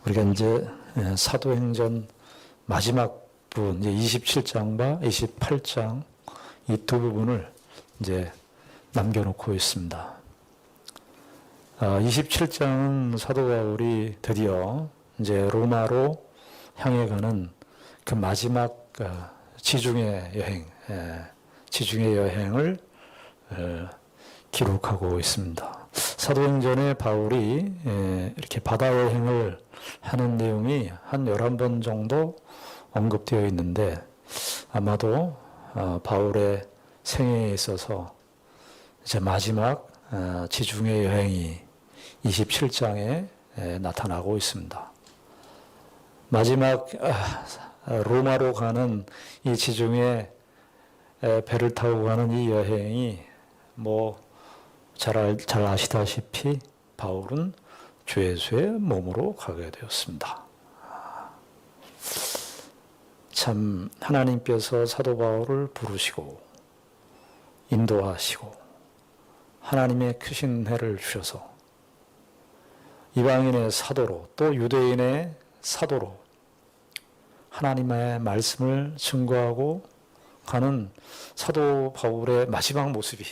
우리가 이제 사도행전 마지막 부분, 이제 27장과 28장 이 두 부분을 이제 남겨놓고 있습니다. 27장은 사도 바울이 드디어 이제 로마로 향해 가는 그 마지막 지중해 여행, 지중해 여행을 기록하고 있습니다. 사도행전에 바울이 이렇게 바다 여행을 하는 내용이 한 11번 정도 언급되어 있는데 아마도 바울의 생애에 있어서 이제 마지막 지중해 여행이 27장에 나타나고 있습니다. 마지막 로마로 가는 이 지중해 배를 타고 가는 이 여행이 잘 아시다시피 바울은 주 예수의 몸으로 가게 되었습니다. 참 하나님께서 사도 바울을 부르시고 인도하시고 하나님의 크신 은혜를 주셔서 이방인의 사도로 또 유대인의 사도로 하나님의 말씀을 증거하고 가는 사도 바울의 마지막 모습이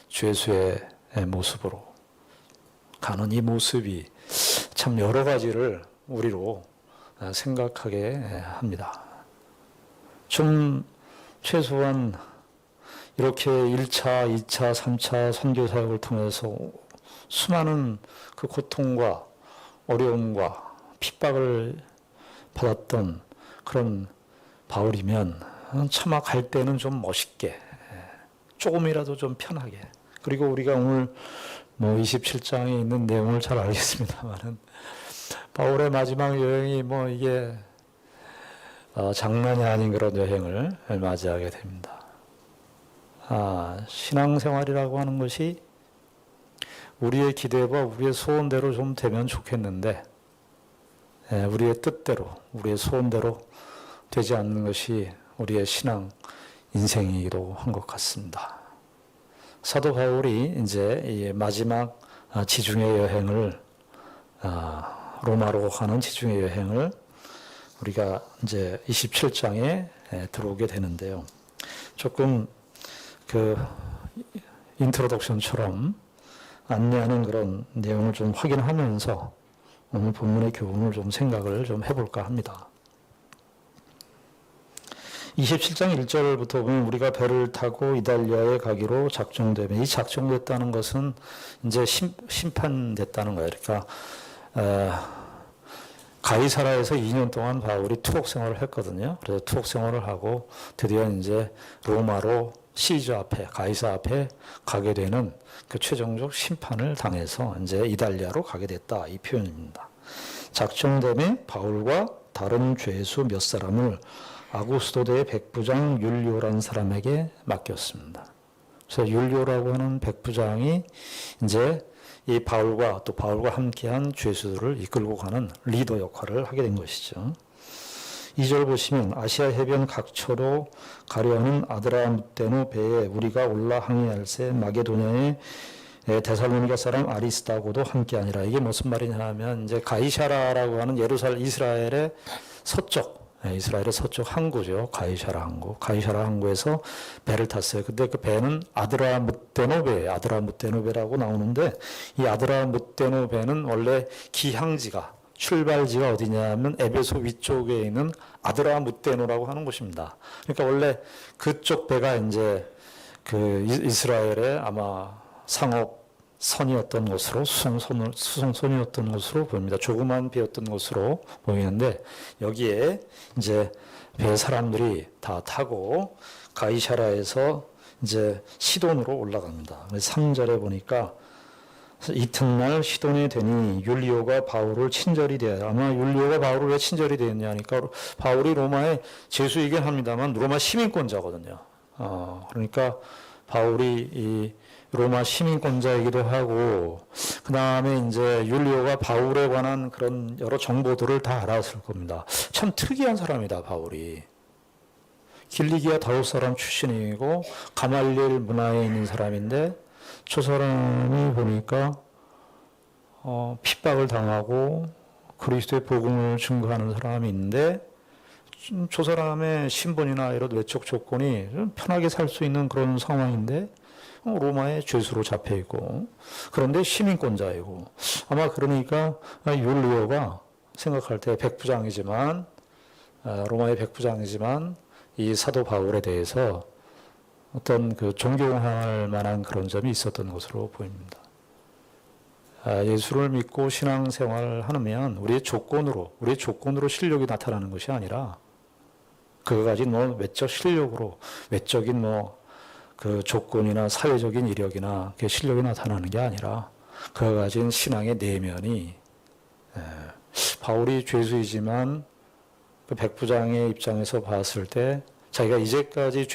주 예수의 모습으로 가는 이 모습이 참 여러 가지를 우리로 생각하게 합니다. 좀 최소한 이렇게 1차, 2차, 3차 선교 사역을 통해서 수많은 그 고통과 어려움과 핍박을 받았던 그런 바울이면 차마 갈 때는 좀 멋있게 조금이라도 좀 편하게 그리고 우리가 오늘 27장에 있는 내용을 잘 알겠습니다만은 바울의 마지막 여행이 이게 장난이 아닌 그런 여행을 맞이하게 됩니다. 신앙생활이라고 하는 것이 우리의 기대와 우리의 소원대로 좀 되면 좋겠는데 우리의 뜻대로 우리의 소원대로 되지 않는 것이 우리의 신앙 인생이기도 한 것 같습니다. 사도 바울이 이제 이 마지막 지중해 여행을 로마로 가는 지중해 여행을 우리가 이제 27장에 들어오게 되는데요. 조금 그 인트로덕션처럼 안내하는 그런 내용을 좀 확인하면서 오늘 본문의 교훈을 좀 생각을 좀 해볼까 합니다. 27장 1절부터 보면 우리가 배를 타고 이달리아에 가기로 작정되면 이 작정됐다는 것은 이제 심판됐다는 거예요. 그러니까 가이사라에서 2년 동안 바울이 투옥 생활을 했거든요. 그래서 투옥 생활을 하고 드디어 이제 로마로 시저 앞에 가이사 앞에 가게 되는 그 최종적 심판을 당해서 이제 이달리아로 가게 됐다 이 표현입니다. 작정됨에 바울과 다른 죄수 몇 사람을 아구스도대의 백부장 율리오라는 사람에게 맡겼습니다. 그래서 율리오라고 하는 백부장이 이제 이 바울과 또 바울과 함께한 죄수들을 이끌고 가는 리더 역할을 하게 된 것이죠. 2절 보시면 아시아 해변 각처로 가려는 아드라무테노 배에 우리가 올라 항해할새 마게도냐의 데살로니가 사람 아리스다고도 함께하니라. 이게 무슨 말이냐 하면 이제 가이사라라고 하는 이스라엘의 서쪽 항구죠. 가이사라 항구에서 배를 탔어요. 근데 그 배는 아드라무테노베라고 나오는데 이 아드라무테노베는 원래 기항지가 출발지가 어디냐면 에베소 위쪽에 있는 아드라무테노라고 하는 곳입니다. 그러니까 원래 그쪽 배가 이제 그 이스라엘의 아마 상업선이었던 것으로 수송선이었던 것으로 보입니다. 조그만 배였던 것으로 보이는데 여기에 이제 배 사람들이 다 타고 가이사라에서 이제 시돈으로 올라갑니다. 3절에 보니까 이튿날 시돈에 되니 율리오가 바울을 친절히 대하여 아마 율리오가 바울을 왜 친절히 대했냐니까 바울이 로마의 죄수이긴 합니다만 로마 시민권자거든요. 그러니까 바울이 이 로마 시민권자이기도 하고 그 다음에 이제 율리오가 바울에 관한 그런 여러 정보들을 다 알았을 겁니다. 참 특이한 사람이다 바울이. 길리기아 다윗 사람 출신이고 가말리엘 문화에 있는 사람인데 저 사람이 보니까 핍박을 당하고 그리스도의 복음을 증거하는 사람이 있는데 저 사람의 신분이나 이런 외적 조건이 좀 편하게 살 수 있는 그런 상황인데 로마의 죄수로 잡혀 있고 그런데 시민권자이고 아마 그러니까 율리오가 생각할 때 백부장이지만 로마의 백부장이지만 이 사도 바울에 대해서 어떤 그 존경할 만한 그런 점이 있었던 것으로 보입니다. 예수를 믿고 신앙생활을 하면 우리의 조건으로 실력이 나타나는 것이 아니라 그가 가진 외적 실력으로 외적인 그 조건이나 사회적인 이력이나 그 실력이 나타나는 게 아니라 그가 가진 신앙의 내면이 바울이 죄수이지만 그 백부장의 입장에서 봤을 때 자기가 이제까지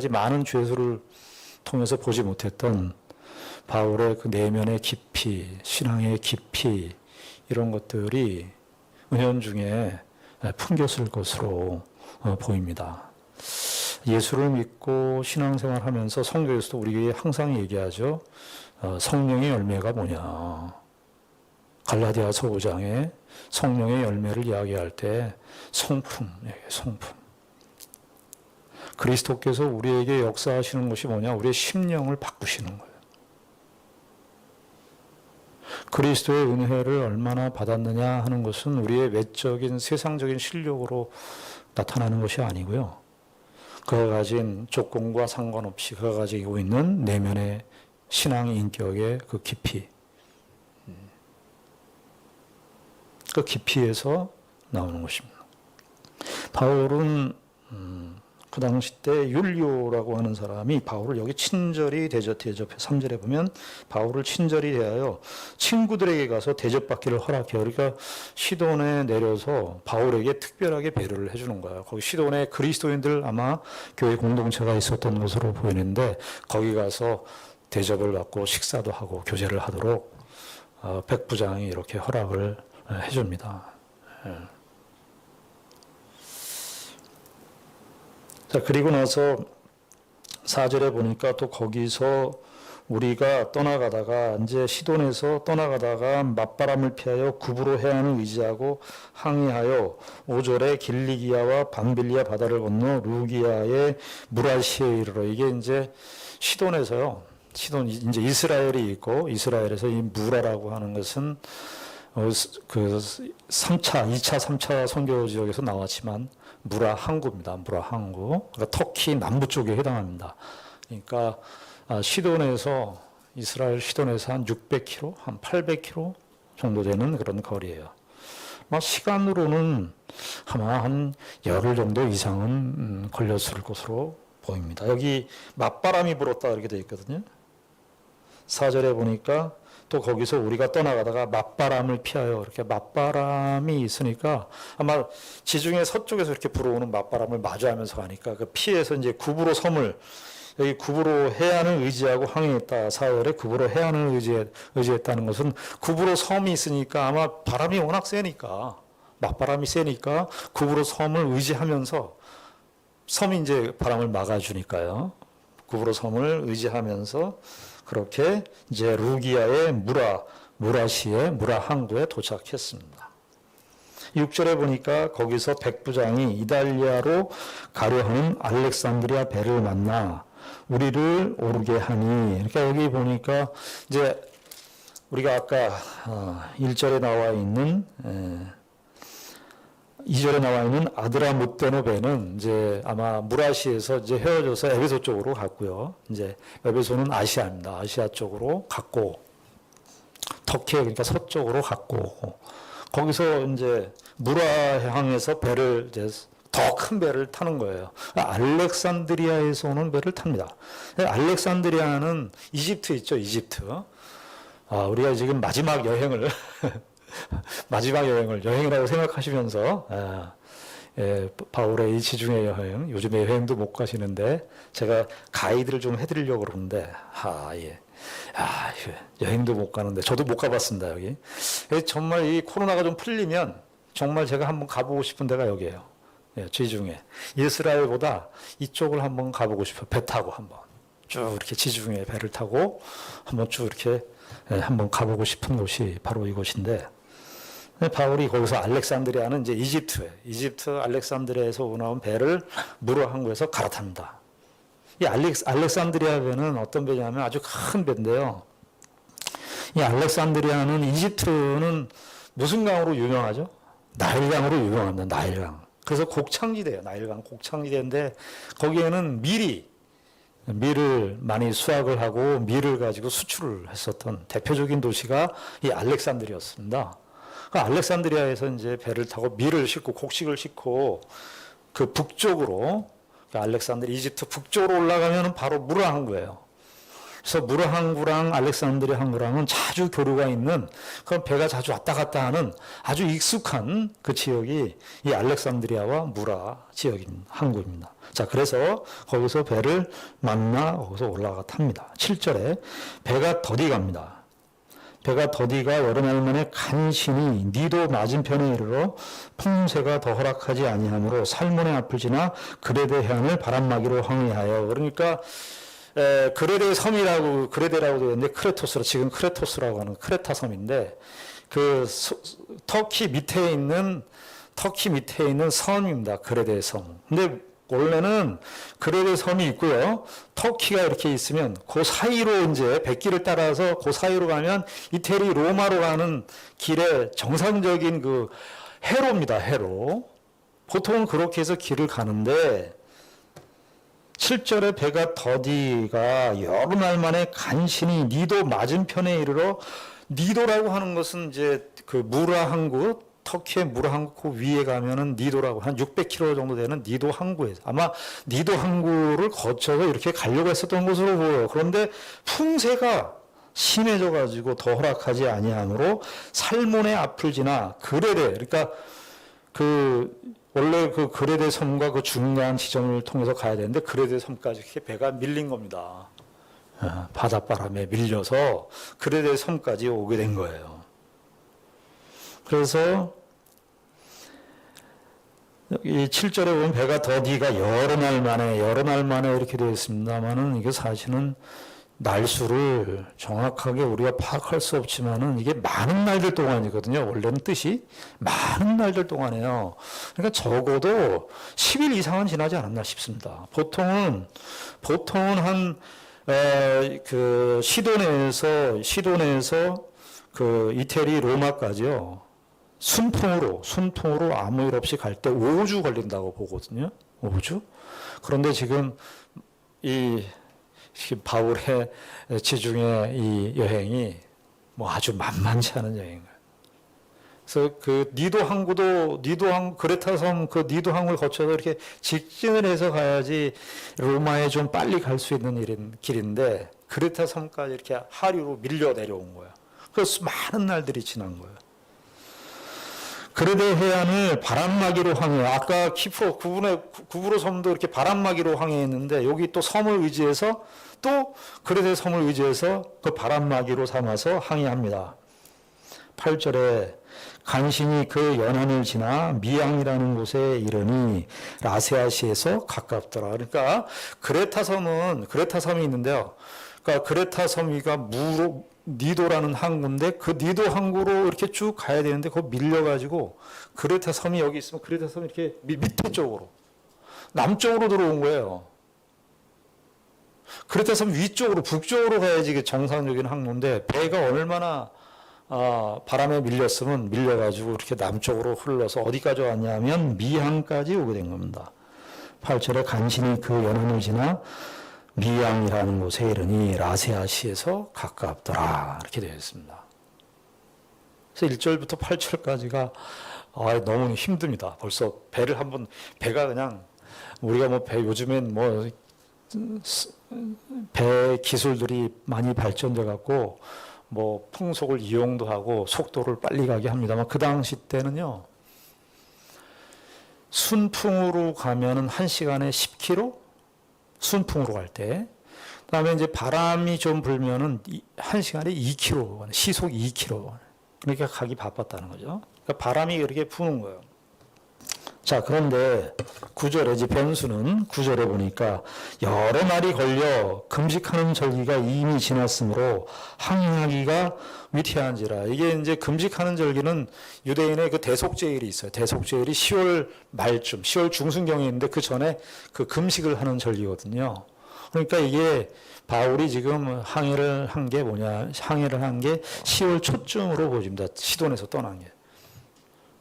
많은 죄수를 통해서 보지 못했던 바울의 그 내면의 깊이, 신앙의 깊이 이런 것들이 은연중에 풍겼을 것으로 보입니다. 예수를 믿고 신앙생활하면서 성경에서도 우리에게 항상 얘기하죠. 성령의 열매가 뭐냐. 갈라디아서 5장에 성령의 열매를 이야기할 때 성품. 그리스도께서 우리에게 역사하시는 것이 뭐냐. 우리의 심령을 바꾸시는 거예요. 그리스도의 은혜를 얼마나 받았느냐 하는 것은 우리의 외적인 세상적인 실력으로 나타나는 것이 아니고요. 그가 가진 조건과 상관없이 그가 가지고 있는 내면의 신앙 인격의 그 깊이, 그 깊이에서 나오는 것입니다. 바울은 그 당시 때 율리오라고 하는 사람이 바울을 여기 친절히 대접해 3절에 보면 바울을 친절히 대하여 친구들에게 가서 대접받기를 허락해요. 그러니까 시돈에 내려서 바울에게 특별하게 배려를 해주는 거예요. 거기 시돈에 그리스도인들 아마 교회 공동체가 있었던 것으로 보이는데 거기 가서 대접을 받고 식사도 하고 교제를 하도록 백부장이 이렇게 허락을 해줍니다. 자, 그리고 나서 4절에 보니까 또 거기서 우리가 떠나가다가 이제 시돈에서 떠나가다가 맞바람을 피하여 구브로 해안을 의지하고 항해하여 5절에 길리기아와 밤빌리아 바다를 건너 루기아의 무라시에 이르러 이게 이제 시돈에서요. 시돈 이제 이스라엘이 있고 이스라엘에서 이 무라라고 하는 것은 그 3차, 2차, 3차 선교 지역에서 나왔지만 무라 항구입니다. 무라 항구. 그러니까 터키 남부 쪽에 해당합니다. 그러니까 시돈에서 이스라엘 시돈에서 한 600km, 한 800km 정도 되는 그런 거리예요. 시간으로는 아마 한 열흘 정도 이상은 걸렸을 것으로 보입니다. 여기 맞바람이 불었다 이렇게 되어 있거든요. 4절에 보니까 또 거기서 우리가 떠나가다가 맞바람을 피하여 이렇게 맞바람이 있으니까 아마 지중해 서쪽에서 이렇게 불어오는 맞바람을 마주하면서 가니까 그 피해서 이제 구브로 섬을 여기 구브로 해안을 의지하고 항해했다. 4월에 구브로 해안을 의지했다는 것은 구브로 섬이 있으니까 아마 바람이 워낙 세니까 맞바람이 세니까 구브로 섬을 의지하면서 섬이 이제 바람을 막아주니까요. 구브로 섬을 의지하면서 그렇게 이제 루기아의 무라시의 무라 항구에 도착했습니다. 6절에 보니까 거기서 백부장이 이달리아로 가려 하는 알렉산드리아 배를 만나 우리를 오르게 하니. 그러니까 여기 보니까 이제 우리가 아까 1절에 나와 있는 2절에 나와 있는 아드라무테노 배는 이제 아마 무라시에서 이제 헤어져서 에베소 쪽으로 갔고요. 이제 에베소는 아시아입니다. 아시아 쪽으로 갔고 터키 그러니까 서쪽으로 갔고 거기서 이제 무라항에서 배를 이제 더 큰 배를 타는 거예요. 알렉산드리아에서 오는 배를 탑니다. 알렉산드리아는 이집트 있죠, 이집트. 우리가 지금 마지막 여행을 여행이라고 생각하시면서 바울의 이 지중해 여행, 요즘에 여행도 못 가시는데 제가 가이드를 좀 해드리려고 그러는데 여행도 못 가는데 저도 못 가봤습니다. 여기 정말 이 코로나가 좀 풀리면 정말 제가 한번 가보고 싶은 데가 여기예요. 지중해 이스라엘보다 이쪽을 한번 가보고 싶어요. 배 타고 한번 쭉 이렇게 지중해 배를 타고 한번 쭉 이렇게 한번 가보고 싶은 곳이 바로 이곳인데 바울이 거기서 알렉산드리아는 이제 이집트 알렉산드리아에서 나온 배를 무로 항구에서 갈아탑니다. 이 알렉산드리아 배는 어떤 배냐면 아주 큰 배인데요. 이 알렉산드리아는 이집트는 무슨 강으로 유명하죠? 나일강으로 유명합니다. 나일강. 그래서 곡창지대예요. 나일강 곡창지대인데 거기에는 밀을 많이 수확을 하고 밀을 가지고 수출을 했었던 대표적인 도시가 이 알렉산드리아였습니다. 그 알렉산드리아에서 이제 배를 타고 밀을 싣고 곡식을 싣고 그 북쪽으로 이집트 북쪽으로 올라가면 바로 무라 항구예요. 그래서 무라 항구랑 알렉산드리아 항구랑은 자주 교류가 있는 그런 배가 자주 왔다 갔다 하는 아주 익숙한 그 지역이 이 알렉산드리아와 무라 지역인 항구입니다. 자, 그래서 거기서 배를 만나 거기서 올라가 탑니다. 7절에 배가 더디 갑니다. 배가 더디가 여러 날 만에 간신히 니도 맞은편에 이르러 풍세가 더 허락하지 아니하므로 살몬의 앞을 지나 그레데 해안을 바람막이로 항해하여. 그러니까 그레데 섬이라고 그레데라고 되어 있는데 크레토스로 지금 크레토스라고 하는 크레타 섬인데 그 터키 밑에 있는 섬입니다. 그레데 섬. 근데 원래는 그레데 섬이 있고요. 터키가 이렇게 있으면 그 사이로 이제 백길을 따라서 그 사이로 가면 이태리 로마로 가는 길의 정상적인 그 해로입니다. 해로. 보통은 그렇게 해서 길을 가는데 7절에 배가 더디가 여러 날 만에 간신히 니도 맞은편에 이르러 니도라고 하는 것은 이제 그 무라 항구 터키의 무라 항구 그 위에 가면은 니도라고 한 600km 정도 되는 니도 항구에서 아마 니도 항구를 거쳐서 이렇게 가려고 했었던 것으로 보여요. 그런데 풍세가 심해져 가지고 더 허락하지 아니하므로 살몬의 앞을 지나 그레데 그러니까 원래 그 그레데 섬과 그 중간 지점을 통해서 가야 되는데 그레데 섬까지 이렇게 배가 밀린 겁니다. 바닷바람에 밀려서 그레데 섬까지 오게 된 거예요. 그래서 여기 7절에 보면 배가 더디가 여러 날 만에 이렇게 되어 있습니다만은 이게 사실은 날수를 정확하게 우리가 파악할 수 없지만은 이게 많은 날들 동안이거든요. 원래는 뜻이 많은 날들 동안이에요. 그러니까 적어도 10일 이상은 지나지 않았나 싶습니다. 보통은 그 시도네에서 그 이태리 로마까지요. 순풍으로 아무 일 없이 갈 때 5주 걸린다고 보거든요. 5주. 그런데 지금 이 바울의 지중해 이 여행이 뭐 아주 만만치 않은 여행이에요. 그래서 그 그레타 섬 그 니도 항구를 거쳐서 이렇게 직진을 해서 가야지 로마에 좀 빨리 갈 수 있는 길인데 그레타 섬까지 이렇게 하류로 밀려 내려온 거예요. 그래서 많은 날들이 지난 거예요. 그레데 해안을 바람막이로 항해. 아까 구브로 섬도 이렇게 바람막이로 항해했는데 여기 또 섬을 의지해서 또 그레데 섬을 의지해서 그 바람막이로 삼아서 항해합니다. 8절에 간신히 그 연안을 지나 미양이라는 곳에 이르니 라세아시에서 가깝더라. 그러니까 그레타 섬이 있는데요. 그러니까 그레타 섬이가 니도라는 항구인데 그 니도 항구로 이렇게 쭉 가야 되는데 그거 밀려가지고 그레타 섬이 여기 있으면 그레타 섬이 이렇게 밑에 쪽으로 남쪽으로 들어온 거예요. 그레타 섬 위쪽으로 북쪽으로 가야지 이게 정상적인 항로인데 배가 얼마나 바람에 밀려가지고 이렇게 남쪽으로 흘러서 어디까지 왔냐면 미항까지 오게 된 겁니다. 8절에 간신히 그 연안을 지나 미양이라는 곳에 이르니 라세아시에서 가깝더라. 이렇게 되어 있습니다. 그래서 1절부터 8절까지가 너무 힘듭니다. 벌써 배가 그냥 우리가 요즘엔 배 기술들이 많이 발전돼 갖고 풍속을 이용도 하고 속도를 빨리 가게 합니다만 그 당시 때는요. 순풍으로 가면은 1시간에 10km? 순풍으로 갈 때. 그다음에 이제 바람이 좀 불면은 1시간에 2km, 시속 2km. 그러니까 가기 바빴다는 거죠. 그러니까 바람이 이렇게 부는 거예요. 자, 그런데 9절에 이제 변수는 9절에 보니까 여러 날이 걸려 금식하는 절기가 이미 지났으므로 항행하기가 위태한지라. 이게 이제 금식하는 절기는 유대인의 그 대속제일이 있어요. 대속제일이 10월 말쯤, 10월 중순경에 있는데 그 전에 그 금식을 하는 절기거든요. 그러니까 이게 바울이 지금 항해를 한 게 뭐냐, 항해를 한 게 10월 초쯤으로 보입니다. 시돈에서 떠난 게.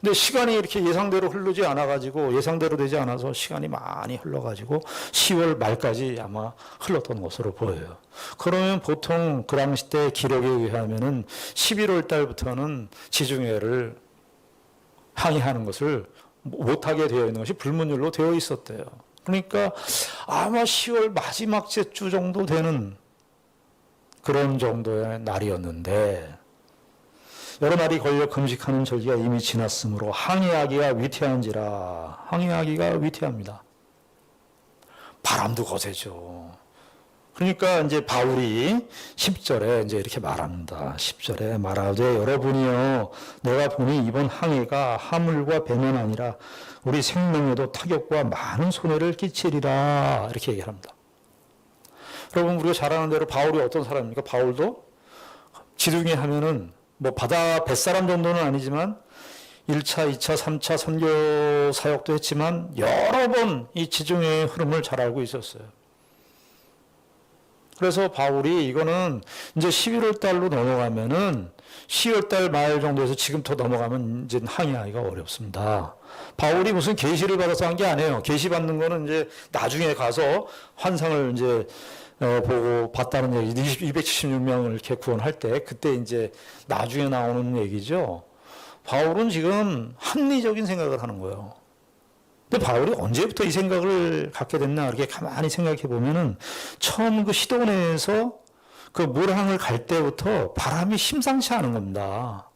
근데 시간이 이렇게 예상대로 흐르지 않아가지고, 예상대로 되지 않아서 시간이 많이 흘러가지고 10월 말까지 아마 흘렀던 것으로 보여요. 그러면 보통 그 당시 때 기록에 의하면은 11월 달부터는 지중해를 항해하는 것을 못하게 되어 있는 것이 불문율로 되어 있었대요. 그러니까 아마 10월 마지막 주 정도 되는 그런 정도의 날이었는데, 여러 날이 걸려 금식하는 절기가 이미 지났으므로 항해하기가 위태한지라. 항해하기가 위태합니다. 바람도 거세죠. 그러니까 이제 바울이 10절에 이제 이렇게 말합니다. 10절에 말하되 여러분이여 내가 보니 이번 항해가 하물과 배만 아니라 우리 생명에도 타격과 많은 손해를 끼치리라. 이렇게 얘기합니다. 여러분, 우리가 잘 아는 대로 바울이 어떤 사람입니까? 바울도 지중해 하면은 뭐 바다 뱃사람 정도는 아니지만 1차, 2차, 3차 선교 사역도 했지만 여러 번 이 지중해의 흐름을 잘 알고 있었어요. 그래서 바울이 이거는 이제 11월 달로 넘어가면은 10월 달 말 정도에서 지금부터 넘어가면 이제 항해하기가 어렵습니다. 바울이 무슨 계시를 받아서 한 게 아니에요. 계시 받는 거는 이제 나중에 가서 환상을 이제 보고 봤다는 얘기, 276명을 이렇게 구원할 때, 그때 이제 나중에 나오는 얘기죠. 바울은 지금 합리적인 생각을 하는 거예요. 근데 바울이 언제부터 이 생각을 갖게 됐나, 이렇게 가만히 생각해 보면은, 처음 그 시돈에서 그 물항을 갈 때부터 바람이 심상치 않은 겁니다.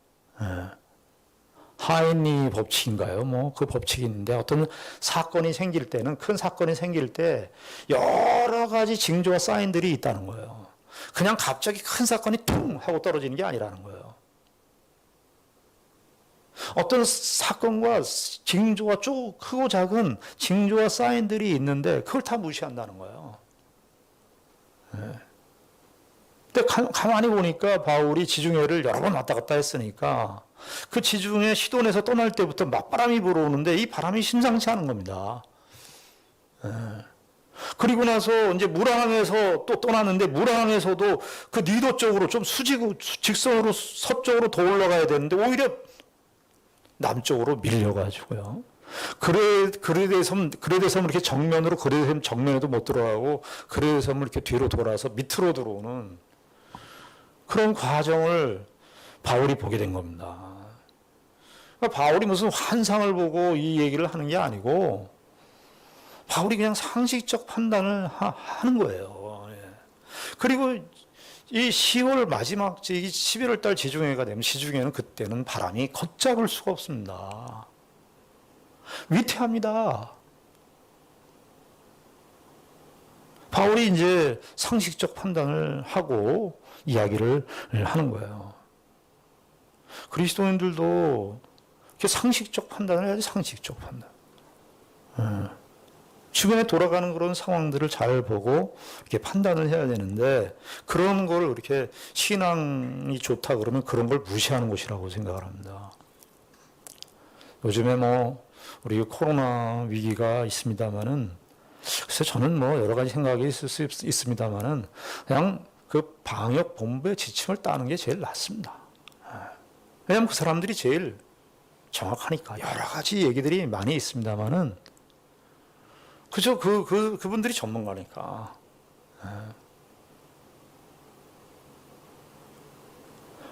하인리 법칙인가요? 뭐 그 법칙이 있는데, 어떤 사건이 생길 때는, 큰 사건이 생길 때 여러 가지 징조와 사인들이 있다는 거예요. 그냥 갑자기 큰 사건이 퉁 하고 떨어지는 게 아니라는 거예요. 어떤 사건과 징조가 쭉 크고 작은 징조와 사인들이 있는데 그걸 다 무시한다는 거예요. 근데 가만히 보니까 바울이 지중해를 여러 번 왔다 갔다 했으니까 그 지중해 시돈에서 떠날 때부터 맞바람이 불어오는데 이 바람이 심상치 않은 겁니다. 그리고 나서 이제 무랑에서 또 떠났는데, 무랑에서도 그 니도 쪽으로 좀 수직으로, 직선으로 서쪽으로 더 올라가야 되는데 오히려 남쪽으로 밀려가지고요. 그레데섬 이렇게 정면으로, 그레데섬 정면에도 못 들어가고 그레데섬을 이렇게 뒤로 돌아서 밑으로 들어오는 그런 과정을 바울이 보게 된 겁니다. 그러니까 바울이 무슨 환상을 보고 이 얘기를 하는 게 아니고 바울이 그냥 상식적 판단을 하는 거예요. 그리고 이 10월 마지막 주 11월 달 지중해가 되면, 지중해는 그때는 바람이 걷잡을 수가 없습니다. 위태합니다. 바울이 이제 상식적 판단을 하고 이야기를 하는 거예요. 그리스도인들도 이렇게 상식적 판단을 해야지, 상식적 판단. 주변에 돌아가는 그런 상황들을 잘 보고 이렇게 판단을 해야 되는데, 그런 걸 이렇게 신앙이 좋다 그러면 그런 걸 무시하는 것이라고 생각을 합니다. 요즘에 뭐 우리 코로나 위기가 있습니다만은, 글쎄 저는 뭐 여러 가지 생각이 있을 수 있습니다만은 그냥 그 방역 본부의 지침을 따는 게 제일 낫습니다. 왜냐하면 그 사람들이 제일 정확하니까. 여러 가지 얘기들이 많이 있습니다만은 그죠? 그분들이 전문가니까.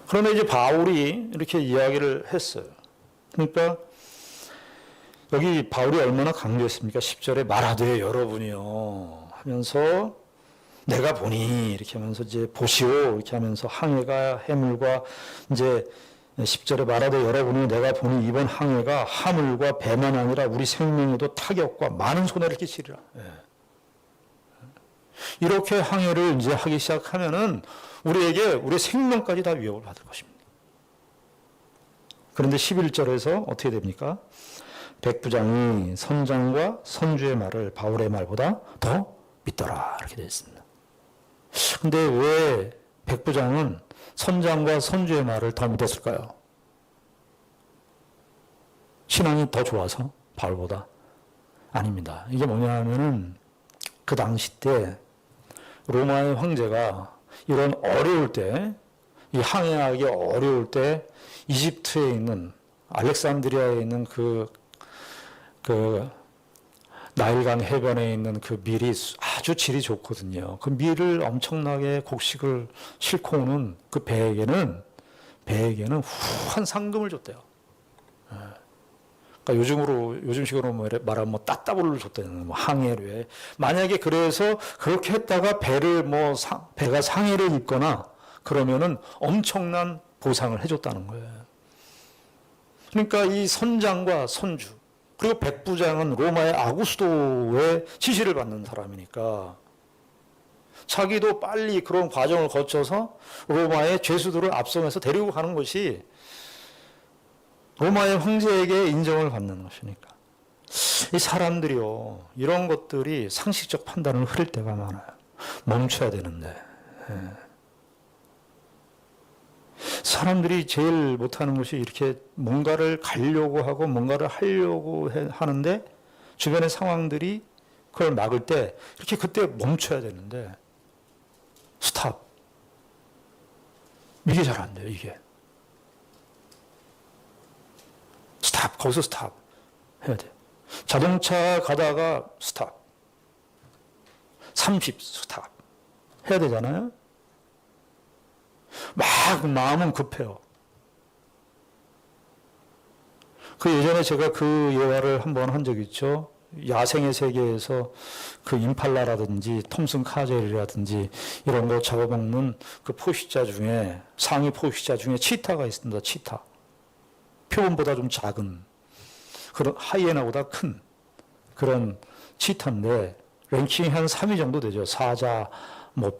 그런데 이제 바울이 이렇게 이야기를 했어요. 그러니까 여기 바울이 얼마나 강조했습니까? 10절에 말하되 여러분이요 하면서, 내가 보니 이렇게 하면서 이제 보시오 이렇게 하면서 항해가 해물과, 이제 10절에 말하되 여러분이 내가 보니 이번 항해가 하물과 배만 아니라 우리 생명에도 타격과 많은 손해를 끼치리라. 이렇게 항해를 이제 하기 시작하면은 우리에게 우리 생명까지 다 위협을 받을 것입니다. 그런데 11절에서 어떻게 됩니까? 백부장이 선장과 선주의 말을 바울의 말보다 더 믿더라 이렇게 되어 있습니다. 근데 왜 백부장은 선장과 선주의 말을 더 믿었을까요? 신앙이 더 좋아서 바울보다? 아닙니다. 이게 뭐냐 하면은 그 당시 때 로마의 황제가 이런 어려울 때, 이 항해하기 어려울 때 이집트에 있는 알렉산드리아에 있는 그 나일강 해변에 있는 그 밀이 아주 질이 좋거든요. 그 밀을 엄청나게 곡식을 싣고 오는 그 배에게는 후한 상금을 줬대요. 그러니까 요즘식으로 말하면 뭐 따따블을 줬다는 항해료에. 만약에 그래서 그렇게 했다가 배가 상해를 입거나 그러면은 엄청난 보상을 해줬다는 거예요. 그러니까 이 선장과 선주, 그리고 백부장은 로마의 아구스도의 지시를 받는 사람이니까 자기도 빨리 그런 과정을 거쳐서 로마의 죄수들을 앞서면서 데리고 가는 것이 로마의 황제에게 인정을 받는 것이니까. 이 사람들이요, 이런 것들이 상식적 판단을 흐릴 때가 많아요. 멈춰야 되는데. 사람들이 제일 못하는 것이 이렇게 뭔가를 가려고 하고 뭔가를 하려고 하는데 주변의 상황들이 그걸 막을 때 이렇게 그때 멈춰야 되는데 스탑. 이게 잘 안 돼요, 이게. 스탑, 거기서 스탑 해야 돼. 자동차 가다가 스탑. 30 스탑 해야 되잖아요. 막 마음은 급해요. 그 예전에 제가 그 예화를 한번 한 적이 있죠. 야생의 세계에서 그 임팔라라든지 톰슨 카젤이라든지 이런 거 잡아먹는 그 포식자 중에, 상위 포식자 중에 치타가 있습니다. 치타. 표범보다 좀 작은, 그런 하이에나보다 큰 그런 치타인데 랭킹이 한 3위 정도 되죠. 사자,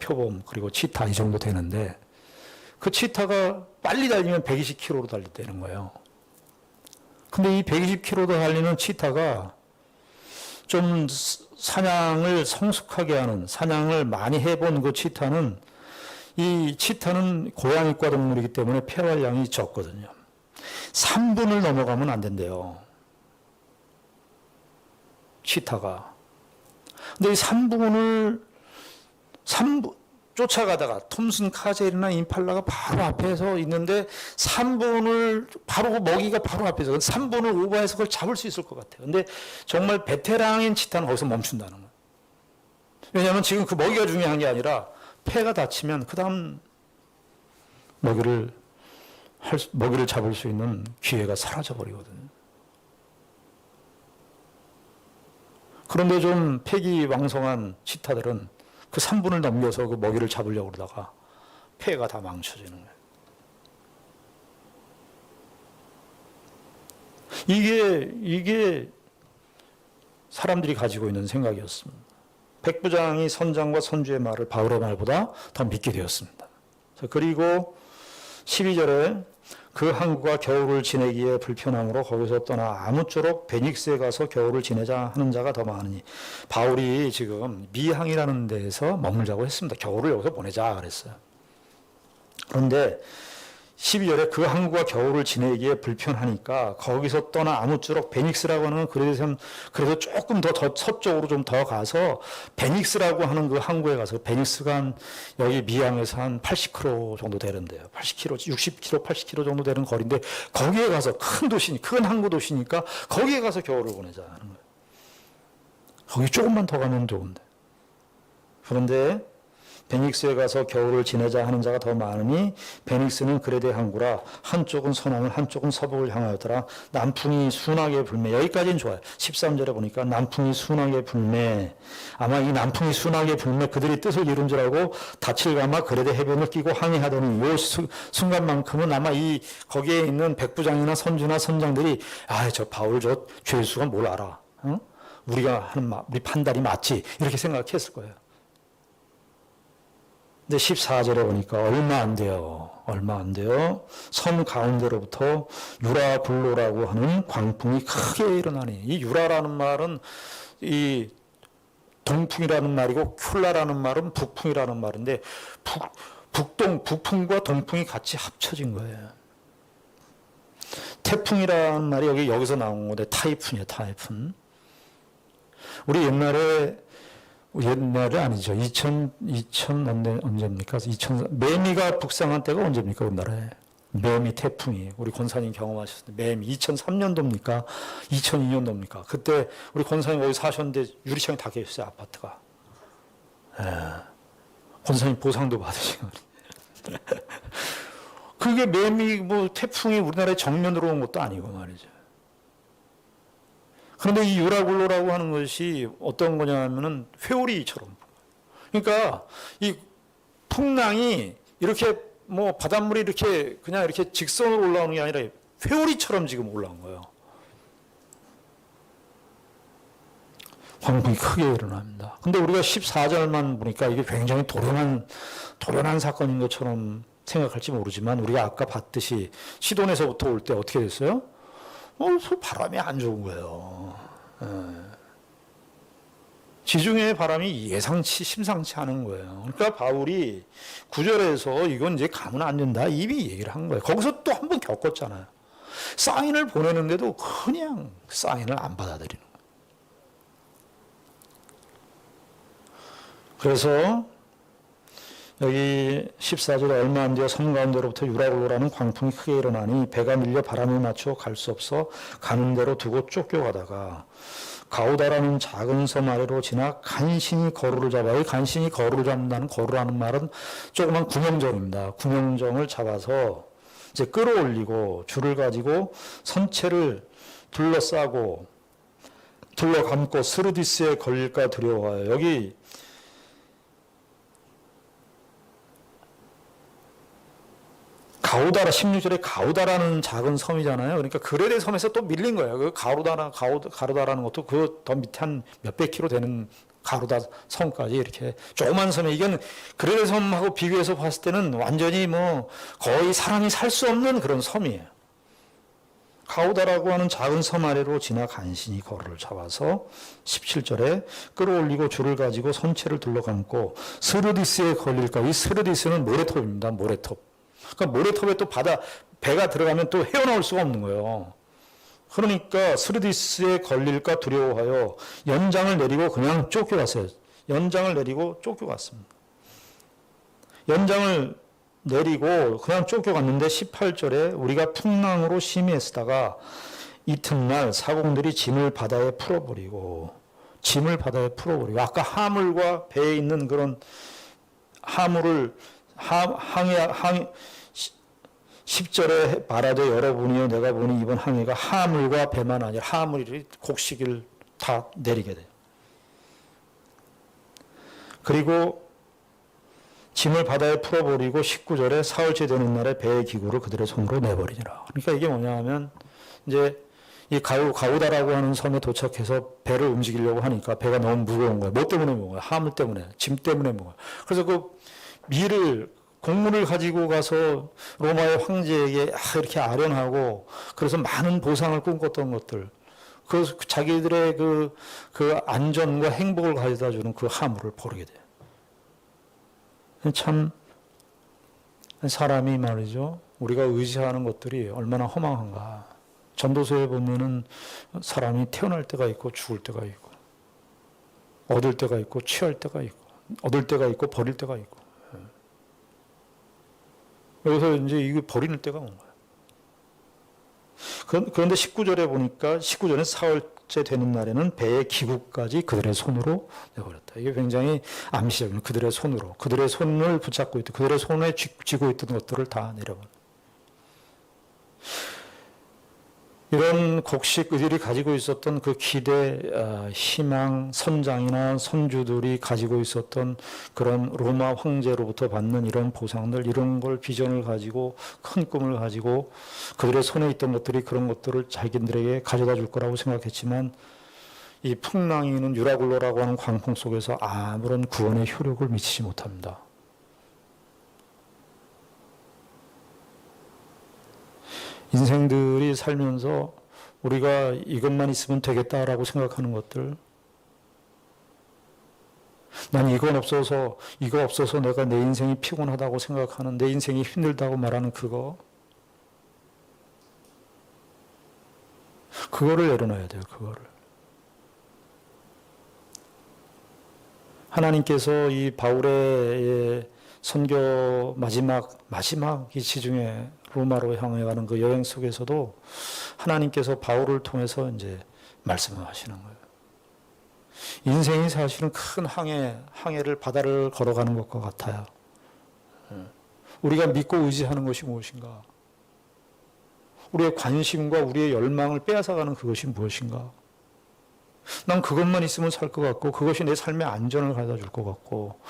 표범, 그리고 치타 이 정도 되는데 그 치타가 빨리 달리면 120km로 달린다는 거예요. 근데 이 120km로 달리는 치타가 좀 사냥을 성숙하게 하는, 사냥을 많이 해본 그 치타는, 이 치타는 고양이과 동물이기 때문에 폐활량이 적거든요. 3분을 넘어가면 안 된대요. 치타가. 근데 이 3분 쫓아가다가 톰슨 카젤이나 임팔라가 바로 앞에서 있는데 3분을 바로 먹이가 바로 앞에서 3분을 오버해서 그걸 잡을 수 있을 것 같아요. 근데 정말 베테랑인 치타는 거기서 멈춘다는 거예요. 왜냐하면 지금 그 먹이가 중요한 게 아니라 폐가 다치면 그 다음 먹이를 잡을 수 있는 기회가 사라져 버리거든요. 그런데 좀 패기왕성한 치타들은 그 3분을 넘겨서 그 먹이를 잡으려고 그러다가 폐가 다 망쳐지는 거예요. 이게 사람들이 가지고 있는 생각이었습니다. 백부장이 선장과 선주의 말을 바울의 말보다 더 믿게 되었습니다. 그리고 12절에 그 항구가 겨울을 지내기에 불편함으로 거기서 떠나 아무쪼록 베닉스에 가서 겨울을 지내자 하는 자가 더 많으니, 바울이 지금 미항이라는 데에서 머물자고 했습니다. 겨울을 여기서 보내자 그랬어요. 그런데 12절에 그 항구가 겨울을 지내기에 불편하니까 거기서 떠나 아무쪼록 베닉스라고 하는, 그래도 조금 더 서쪽으로 좀 더 가서 베닉스라고 하는 그 항구에 가서, 베닉스가 한 여기 미항에서 한 80km 정도 되는데요. 80km, 60km, 80km 정도 되는 거리인데 거기에 가서, 큰 항구 도시니까 거기에 가서 겨울을 보내자 하는 거예요. 거기 조금만 더 가면 좋은데. 그런데 베닉스에 가서 겨울을 지내자 하는 자가 더 많으니 베닉스는 그레데 항구라 한쪽은 서남을 한쪽은 서북을 향하였더라. 남풍이 순하게 불매. 여기까지는 좋아요. 13절에 보니까 남풍이 순하게 불매. 아마 이 남풍이 순하게 불매 그들이 뜻을 이룬 줄 알고 닻을 감아 그레데 해변을 끼고 항해하더니 이 순간만큼은 아마 거기에 있는 백부장이나 선주나 선장들이 저 바울 저 죄수가 뭘 알아? 어? 우리 판단이 맞지? 이렇게 생각했을 거예요. 근데 14절에 보니까 얼마 안 돼요. 얼마 안 돼요. 섬 가운데로부터 유라굴로라고 하는 광풍이 크게 일어나니, 이 유라라는 말은 이 동풍이라는 말이고 큘라라는 말은 북풍이라는 말인데 북풍과 동풍이 같이 합쳐진 거예요. 태풍이라는 말이 여기서 나온 건데 타이푼이에요. 타이푼. 우리 옛날에 아니죠. 2000 언제입니까? 매미가 북상한 때가 언제입니까? 우리나라에. 매미 태풍이. 우리 권사님 경험하셨을 때 매미 2003년도입니까? 2002년도입니까? 그때 우리 권사님 거기 사셨는데 유리창이 다 깨졌어요. 아파트가. 권사님 보상도 받으시고. 그게 매미 태풍이 우리나라에 정면 들어온 것도 아니고 말이죠. 그런데 이 유라굴로라고 하는 것이 어떤 거냐면은 회오리처럼. 그러니까 이 풍랑이 이렇게 바닷물이 이렇게 그냥 이렇게 직선으로 올라오는 게 아니라 회오리처럼 지금 올라온 거예요. 광풍이 크게 일어납니다. 근데 우리가 14절만 보니까 이게 굉장히 도련한 사건인 것처럼 생각할지 모르지만 우리가 아까 봤듯이 시돈에서부터 올 때 어떻게 됐어요? 바람이 안 좋은 거예요. 지중해 바람이 심상치 않은 거예요. 그러니까 바울이 9절에서 이건 이제 가면 안 된다 이미 얘기를 한 거예요. 거기서 또 한 번 겪었잖아요. 사인을 보내는데도 그냥 사인을 안 받아들이는 거예요. 그래서 여기 14절에 얼마 안 되어 섬 가운데로부터 유라굴로라는 광풍이 크게 일어나니 배가 밀려 바람에 맞춰 갈 수 없어 가는 대로 두고 쫓겨가다가 가우다라는 작은 섬 아래로 지나 간신히 거루를 잡아요. 간신히 거루를 잡는다는 거루라는 말은 조그만 구명정입니다. 구명정을 잡아서 이제 끌어올리고 줄을 가지고 선체를 둘러싸고 둘러감고 스르디스에 걸릴까 두려워요. 여기 가우다라 16절에 가우다라는 작은 섬이잖아요. 그러니까 그레데 섬에서 또 밀린 거예요. 그 가루다라는 것도 그 더 밑에 한 몇백 킬로 되는 가루다 섬까지 이렇게 조그만 섬에 이건 그레데 섬하고 비교해서 봤을 때는 완전히 거의 사람이 살 수 없는 그런 섬이에요. 가우다라고 하는 작은 섬 아래로 지나 간신히 거루를 잡아서 17절에 끌어올리고 줄을 가지고 선체를 둘러감고 스르디스에 걸릴까. 이 스르디스는 모래톱입니다. 모래톱. 그러니까 모래톱에 또 배가 들어가면 또 헤어나올 수가 없는 거예요. 그러니까 스르디스에 걸릴까 두려워하여 연장을 내리고 그냥 쫓겨갔어요. 연장을 내리고 쫓겨갔습니다. 연장을 내리고 그냥 쫓겨갔는데 18절에 우리가 풍랑으로 심히 애쓰다가 이튿날 사공들이 짐을 바다에 풀어버리고 아까 하물과 배에 있는 그런 하물을 10절에 말하되 여러분이여 내가 보니 이번 항해가 하물과 배만 아니라 하물이 곡식을 다 내리게 돼요. 그리고 짐을 바다에 풀어버리고 19절에 사흘째 되는 날에 배의 기구를 그들의 손으로 내버리니라. 그러니까 이게 뭐냐 하면 이제 이 가우다라고 하는 섬에 도착해서 배를 움직이려고 하니까 배가 너무 무거운 거예요. 뭐 때문에 무거운 거예요? 하물 때문에, 짐 때문에 무거워요. 그래서 그 곡물을 가지고 가서 로마의 황제에게 이렇게 아련하고 그래서 많은 보상을 꿈꿨던 것들, 그 자기들의 그 안전과 행복을 가져다 주는 그 하물을 버리게 돼요. 참 사람이 말이죠. 우리가 의지하는 것들이 얼마나 허망한가. 전도서에 보면은 사람이 태어날 때가 있고 죽을 때가 있고 얻을 때가 있고 취할 때가 있고 얻을 때가 있고 버릴 때가 있고. 여기서 이제 이거 버리는 때가 온 거예요. 그런데 19절에 보니까 19절에 사흘째 되는 날에는 배의 기구까지 그들의 손으로 내버렸다. 이게 굉장히 암시적인 그들의 손으로 그들의 손을 붙잡고 있던 그들의 손에 쥐고 있던 것들을 다 내려버렸다. 이런 곡식 그들이 가지고 있었던 그 기대, 희망, 선장이나 선주들이 가지고 있었던 그런 로마 황제로부터 받는 이런 보상들, 이런 걸 비전을 가지고 큰 꿈을 가지고 그들의 손에 있던 것들이 그런 것들을 자기들에게 가져다 줄 거라고 생각했지만 이 풍랑이 있는 유라굴로라고 하는 광풍 속에서 아무런 구원의 효력을 미치지 못합니다. 인생들이 살면서 우리가 이것만 있으면 되겠다라고 생각하는 것들, 난 이거 없어서 내가 내 인생이 피곤하다고 생각하는, 내 인생이 힘들다고 말하는 그거를 내려놔야 돼요. 그거를. 하나님께서 이 바울의 선교 마지막 이 지중해 로마로 향해 가는 그 여행 속에서도 하나님께서 바울을 통해서 이제 말씀을 하시는 거예요. 인생이 사실은 큰 항해를 바다를 걸어가는 것과 같아요. 우리가 믿고 의지하는 것이 무엇인가? 우리의 관심과 우리의 열망을 빼앗아가는 그것이 무엇인가? 난 그것만 있으면 살 것 같고, 그것이 내 삶의 안전을 가져다 줄 것 같고,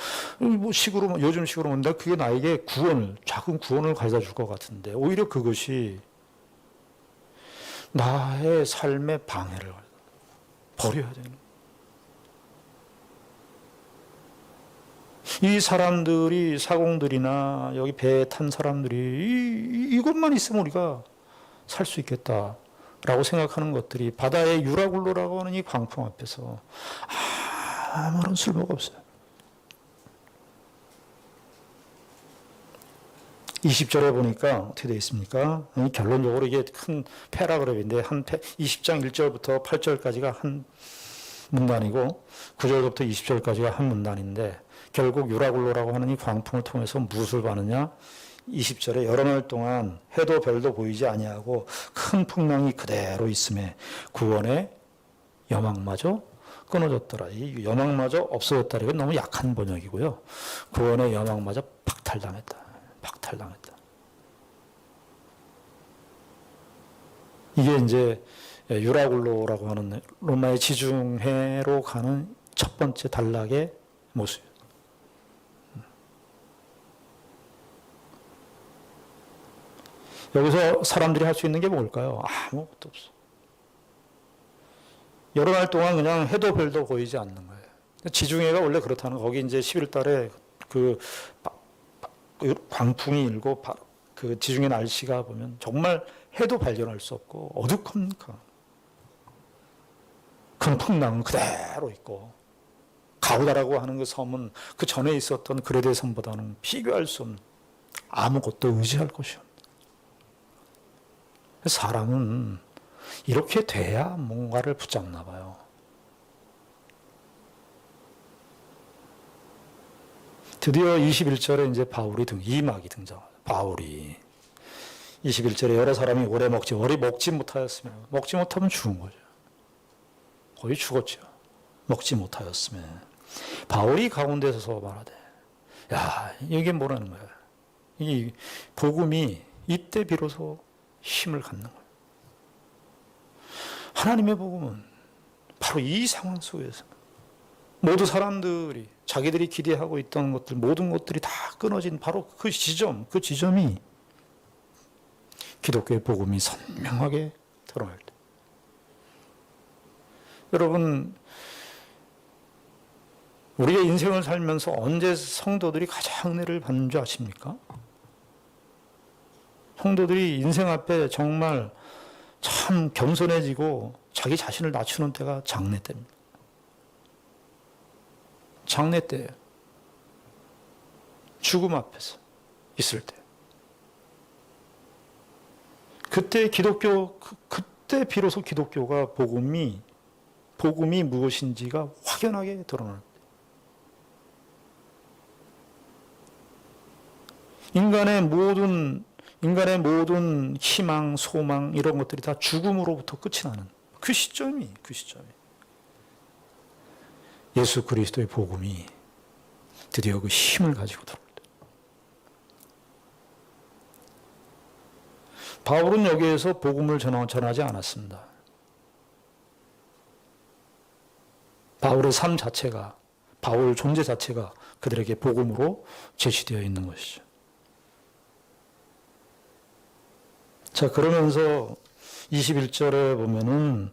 요즘 식으로 본다, 그게 나에게 작은 구원을 가져다 줄 것 같은데, 오히려 그것이 나의 삶의 방해를 버려야 되는 거예요. 이 사람들이, 사공들이나 여기 배에 탄 사람들이 이것만 있으면 우리가 살 수 있겠다라고 생각하는 것들이 바다의 유라굴로라고 하는 이 광풍 앞에서 아무런 쓸모가 없어요. 20절에 보니까 어떻게 되어 있습니까? 결론적으로 이게 큰 패라그래프인데 20장 1절부터 8절까지가 한 문단이고 9절부터 20절까지가 한 문단인데, 결국 유라굴로라고 하는 이 광풍을 통해서 무엇을 받느냐? 20절에 여러 날 동안 해도 별도 보이지 아니하고 큰 풍랑이 그대로 있음에 구원의 여망마저 끊어졌더라. 이 여망마저 없어졌다. 이건 너무 약한 번역이고요. 구원의 여망마저 박탈당했다. 이게 이제 유라굴로라고 하는 로마의 지중해로 가는 첫 번째 단락의 모습이에요. 여기서 사람들이 할 수 있는 게 뭘까요? 아무것도 없어. 여러 날 동안 그냥 해도 별도 보이지 않는 거예요. 지중해가 원래 그렇다는 거. 거기 이제 11월 달에 그 광풍이 일고 그 지중해 날씨가 보면 정말 해도 발견할 수 없고 어두컴컴. 큰 풍랑은 그대로 있고, 가우다라고 하는 그 섬은 그 전에 있었던 그레데 섬보다는 비교할 수 없는, 아무것도 의지할 곳이 없는. 사람은 이렇게 돼야 뭔가를 붙잡나 봐요. 드디어 21절에 이제 이막이 등장합니다. 바울이 21절에 여러 사람이 오래 먹지 못하였으면, 먹지 못하면 죽은 거죠. 거의 죽었죠. 먹지 못하였으면. 바울이 가운데 서서 말하되, 야, 이게 뭐라는 거야? 이 복음이 이때 비로소 힘을 갖는 거예요. 하나님의 복음은 바로 이 상황 속에서 모두 사람들이 자기들이 기대하고 있던 것들, 모든 것들이 다 끊어진 바로 그 지점이 기독교의 복음이 선명하게 드러날 때. 여러분, 우리의 인생을 살면서 언제 성도들이 가장 은혜를 받는 줄 아십니까? 성도들이 인생 앞에 정말 참 겸손해지고 자기 자신을 낮추는 때가 장래 때입니다. 장래 때예요. 죽음 앞에서 있을 때. 그때 그때 비로소 기독교가 복음이 무엇인지가 확연하게 드러날 때. 인간의 모든 희망, 소망 이런 것들이 다 죽음으로부터 끝이 나는 그 시점이 예수 그리스도의 복음이 드디어 그 힘을 가지고 들어올 때. 바울은 여기에서 복음을 전하지 않았습니다. 바울의 삶 자체가, 바울 존재 자체가 그들에게 복음으로 제시되어 있는 것이죠. 자, 그러면서 21절에 보면은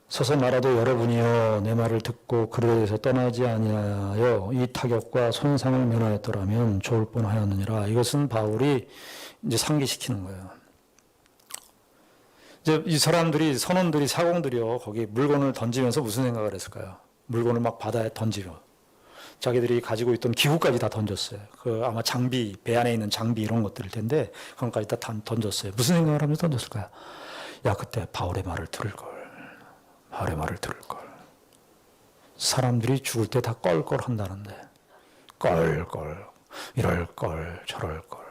서서 말하되 여러분이여 내 말을 듣고 그릇에서 떠나지 아니하여 이 타격과 손상을 면하였더라면 좋을 뻔하였느니라. 이것은 바울이 이제 상기시키는 거예요. 이제 이 사람들이, 선원들이, 사공들이요, 거기 물건을 던지면서 무슨 생각을 했을까요? 물건을 막 바다에 던지며 자기들이 가지고 있던 기구까지 다 던졌어요. 그 아마 장비, 배 안에 있는 장비 이런 것들일 텐데 그런까지 다 던졌어요. 무슨 생각을 하면서 던졌을까요? 야, 그때 바울의 말을 들을 걸. 바울의 말을 들을 걸. 사람들이 죽을 때 다 껄껄 한다는데 껄껄, 이럴 걸, 저럴 걸.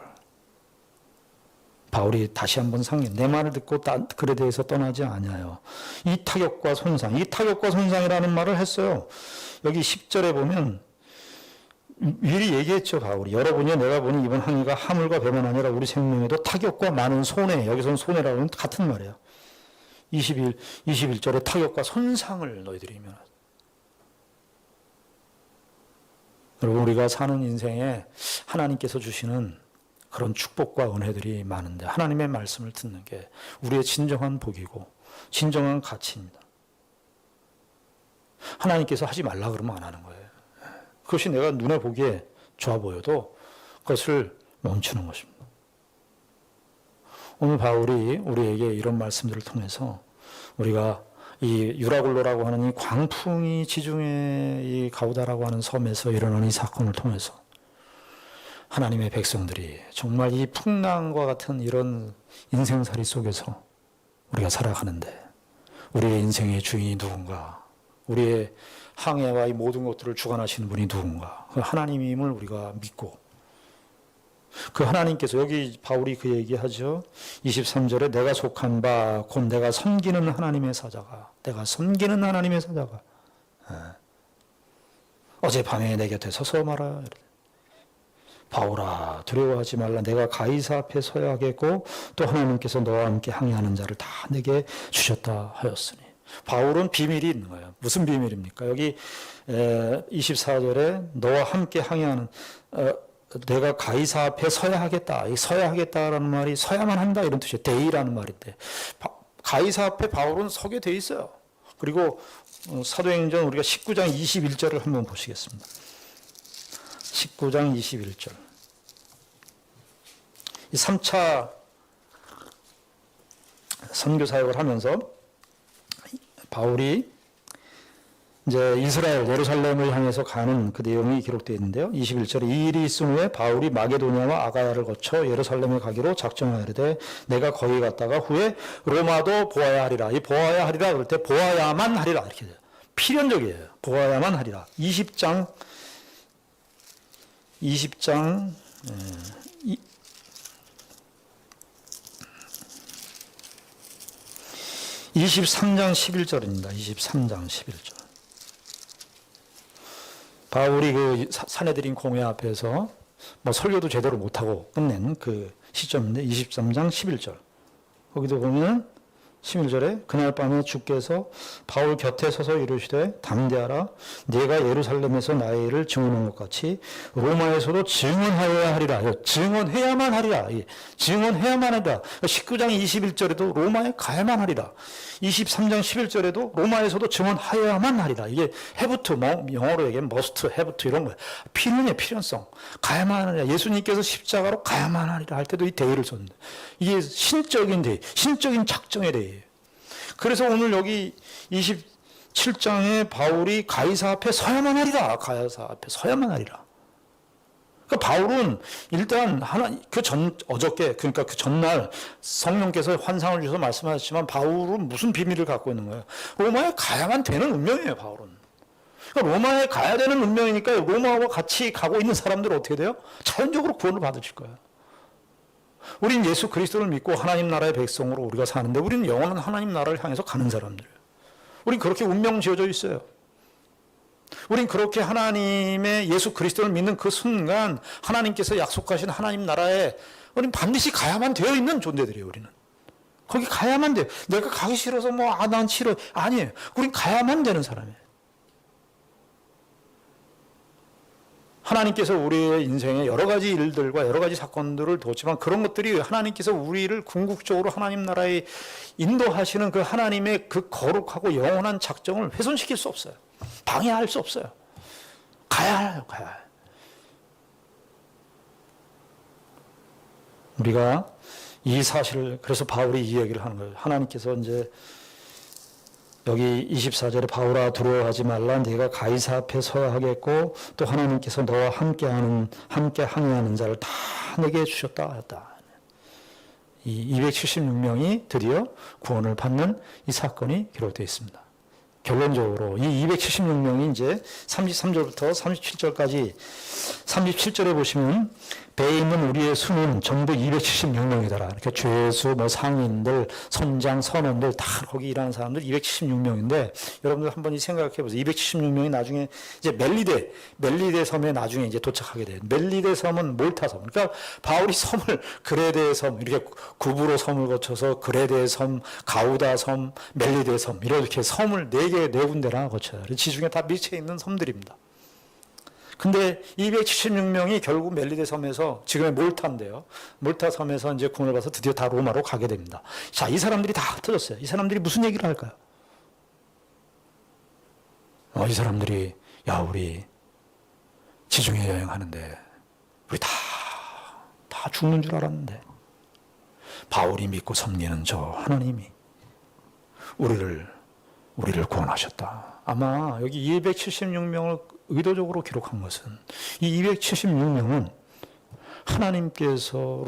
바울이 다시 한번 상기, 내 말을 듣고 글에 대해서 떠나지 아니하여 이 타격과 손상, 이 타격과 손상이라는 말을 했어요. 여기 10절에 보면 미리 얘기했죠, 바울이. 여러분이 내가 보니 이번 항해가 하물과 배만 아니라 우리 생명에도 타격과 많은 손해, 여기서는 손해라고 하면 같은 말이에요. 21절에 타격과 손상을 너희들이 면하다. 여러분, 우리가 사는 인생에 하나님께서 주시는 그런 축복과 은혜들이 많은데 하나님의 말씀을 듣는 게 우리의 진정한 복이고 진정한 가치입니다. 하나님께서 하지 말라 그러면 안 하는 거예요. 그것이 내가 눈에 보기에 좋아 보여도 그것을 멈추는 것입니다. 오늘 바울이 우리에게 이런 말씀들을 통해서 우리가 이 유라굴로라고 하는 이 광풍이 지중해 이 가우다라고 하는 섬에서 일어난 이 사건을 통해서 하나님의 백성들이 정말 이 풍랑과 같은 이런 인생살이 속에서 우리가 살아가는데 우리의 인생의 주인이 누군가, 우리의 항해와 이 모든 것들을 주관하시는 분이 누군가, 그 하나님임을 우리가 믿고 그 하나님께서, 여기 바울이 그 얘기하죠. 23절에 내가 속한 바 곧 내가 섬기는 하나님의 사자가, 내가 섬기는 하나님의 사자가 어젯밤에 내 곁에 서서 말하라. 바울아, 두려워하지 말라. 내가 가이사 앞에 서야 하겠고 또 하나님께서 너와 함께 항해하는 자를 다 내게 주셨다 하였으니. 바울은 비밀이 있는 거예요. 무슨 비밀입니까? 여기 24절에 너와 함께 항해하는, 내가 가이사 앞에 서야 하겠다. 이 서야 하겠다라는 말이 서야만 한다 이런 뜻이에요. 대의라는 말인데 가이사 앞에 바울은 서게 돼 있어요. 그리고 사도행전 우리가 19장 21절을 한번 보시겠습니다. 19장 21절. 이 3차 선교 사역을 하면서 바울이 이제 이스라엘 예루살렘을 향해서 가는 그 내용이 기록되어 있는데요. 21절에 이 일이 있은 후에 바울이 마게도냐와 아가야를 거쳐 예루살렘에 가기로 작정하여되 내가 거기 갔다가 후에 로마도 보아야 하리라. 이 보아야 하리라 그럴 때 보아야만 하리라 이렇게 돼요. 필연적이에요. 보아야만 하리라. 20장 23장 11절입니다. 23장 11절. 바울이 그 사내들인 공회 앞에서 뭐 설교도 제대로 못하고 끝낸 그 시점인데 23장 11절. 거기도 보면 11절에 그날 밤에 주께서 바울 곁에 서서 이르시되 담대하라. 네가 예루살렘에서 나의 일을 증언한 것 같이 로마에서도 증언하여야 하리라. 증언해야만 하리라. 증언해야만 하리라. 19장 21절에도 로마에 가야만 하리라. 23장 11절에도 로마에서도 증언하여야만 하리라. 이게 have to, 영어로 얘기하면 must, have to 이런 거예요. 필연의 필연성. 가야만 하리라. 예수님께서 십자가로 가야만 하리라 할 때도 이 대의를 썼는데 이게 신적인 대의, 신적인 작정의 대의. 그래서 오늘 여기 27장에 바울이 가이사 앞에 서야만 하리라. 가이사 앞에 서야만 하리라. 그러니까 바울은 일단 어저께, 그러니까 그 전날 성령께서 환상을 주셔서 말씀하셨지만 바울은 무슨 비밀을 갖고 있는 거예요? 로마에 가야만 되는 운명이에요, 바울은. 그러니까 로마에 가야 되는 운명이니까 로마와 같이 가고 있는 사람들은 어떻게 돼요? 자연적으로 구원을 받으실 거예요. 우린 예수 그리스도를 믿고 하나님 나라의 백성으로 우리가 사는데 우리는 영원한 하나님 나라를 향해서 가는 사람들이에요. 우린 그렇게 운명 지어져 있어요. 우린 그렇게 하나님의 예수 그리스도를 믿는 그 순간 하나님께서 약속하신 하나님 나라에 우린 반드시 가야만 되어 있는 존재들이에요. 우리는 거기 가야만 돼요. 내가 가기 싫어서 난 싫어. 아니에요. 우린 가야만 되는 사람이에요. 하나님께서 우리의 인생에 여러 가지 일들과 여러 가지 사건들을 뒀지만 그런 것들이 하나님께서 우리를 궁극적으로 하나님 나라에 인도하시는 그 하나님의 그 거룩하고 영원한 작정을 훼손시킬 수 없어요. 방해할 수 없어요. 가야 해요. 가야 해요. 우리가 이 사실을, 그래서 바울이 이 얘기를 하는 거예요. 하나님께서 이제 여기 24절에 바울아 두려워하지 말라. 네가 가이사 앞에 서야 하겠고 또 하나님께서 너와 함께 항해하는 자를 다 내게 주셨다 하였다. 이 276명이 드디어 구원을 받는 이 사건이 기록되어 있습니다. 결론적으로 이 276명이 이제 33절부터 37절까지 37절에 보시면 배에 있는 우리의 수는 전부 276명이더라. 그러니까 죄수, 상인들, 선장, 선원들 다 거기 일하는 사람들 276명인데 여러분들 한번 생각해 보세요. 276명이 나중에 이제 멜리데 섬에 나중에 이제 도착하게 돼요. 멜리데 섬은 몰타 섬. 그러니까 바울이 섬을 그레데 섬 이렇게 구브로 섬을 거쳐서 그레데 섬, 가우다 섬, 멜리데 섬 이렇게 섬을 네 군데나 거쳐요. 지중해 다 미쳐 있는 섬들입니다. 근데 276명이 결국 멜리데 섬에서 지금의 몰타인데요. 몰타 섬에서 이제 구원을 받아서 드디어 다 로마로 가게 됩니다. 자, 이 사람들이 다 흩어졌어요. 이 사람들이 무슨 얘기를 할까요? 이 사람들이 우리 지중해 여행하는데 우리 다 죽는 줄 알았는데 바울이 믿고 섬기는 저 하나님이 우리를 구원하셨다. 아마 여기 276명을 의도적으로 기록한 것은 이 276명은 하나님께서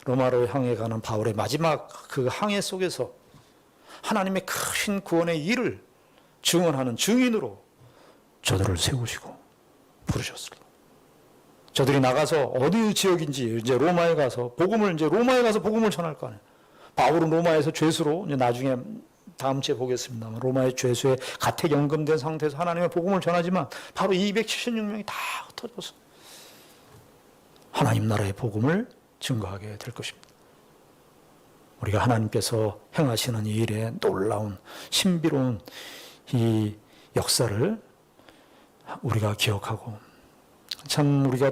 로마로 향해 가는 바울의 마지막 그 항해 속에서 하나님의 크신 구원의 일을 증언하는 증인으로 저들을 세우시고 부르셨습니다. 저들이 나가서 어디 지역인지 이제 로마에 가서 복음을 전할 거 아니에요. 바울은 로마에서 죄수로 이제 나중에 다음 주에 보겠습니다만 로마의 죄수에 가택연금된 상태에서 하나님의 복음을 전하지만 바로 276명이 다 흩어져서 하나님 나라의 복음을 증거하게 될 것입니다. 우리가 하나님께서 행하시는 이 일에 놀라운 신비로운 이 역사를 우리가 기억하고 참 우리가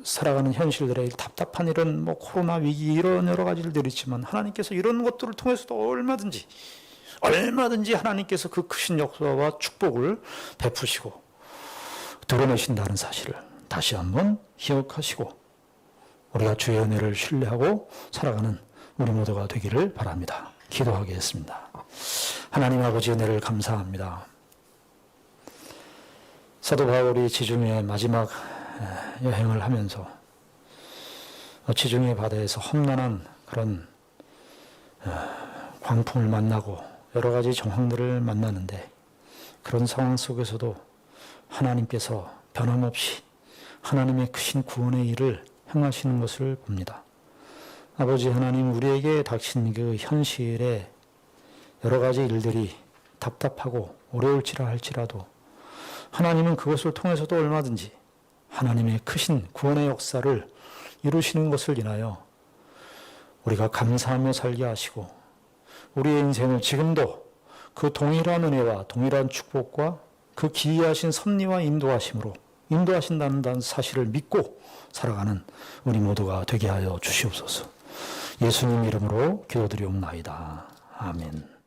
살아가는 현실들의 답답한 일은 코로나 위기 이런 여러 가지 일들이 있지만 하나님께서 이런 것들을 통해서도 얼마든지 하나님께서 그 크신 역사와 축복을 베푸시고 드러내신다는 사실을 다시 한번 기억하시고 우리가 주의 은혜를 신뢰하고 살아가는 우리 모두가 되기를 바랍니다. 기도하겠습니다. 하나님 아버지 은혜를 감사합니다. 사도 바울이 지중해 마지막 여행을 하면서 지중해 바다에서 험난한 그런 광풍을 만나고 여러 가지 정황들을 만나는데 그런 상황 속에서도 하나님께서 변함없이 하나님의 크신 구원의 일을 행하시는 것을 봅니다. 아버지 하나님, 우리에게 닥친 그 현실에 여러 가지 일들이 답답하고 어려울지라 할지라도 하나님은 그것을 통해서도 얼마든지 하나님의 크신 구원의 역사를 이루시는 것을 인하여 우리가 감사하며 살게 하시고 우리의 인생을 지금도 그 동일한 은혜와 동일한 축복과 그 기이하신 섭리와 인도하심으로 인도하신다는 사실을 믿고 살아가는 우리 모두가 되게 하여 주시옵소서. 예수님 이름으로 기도드리옵나이다. 아멘.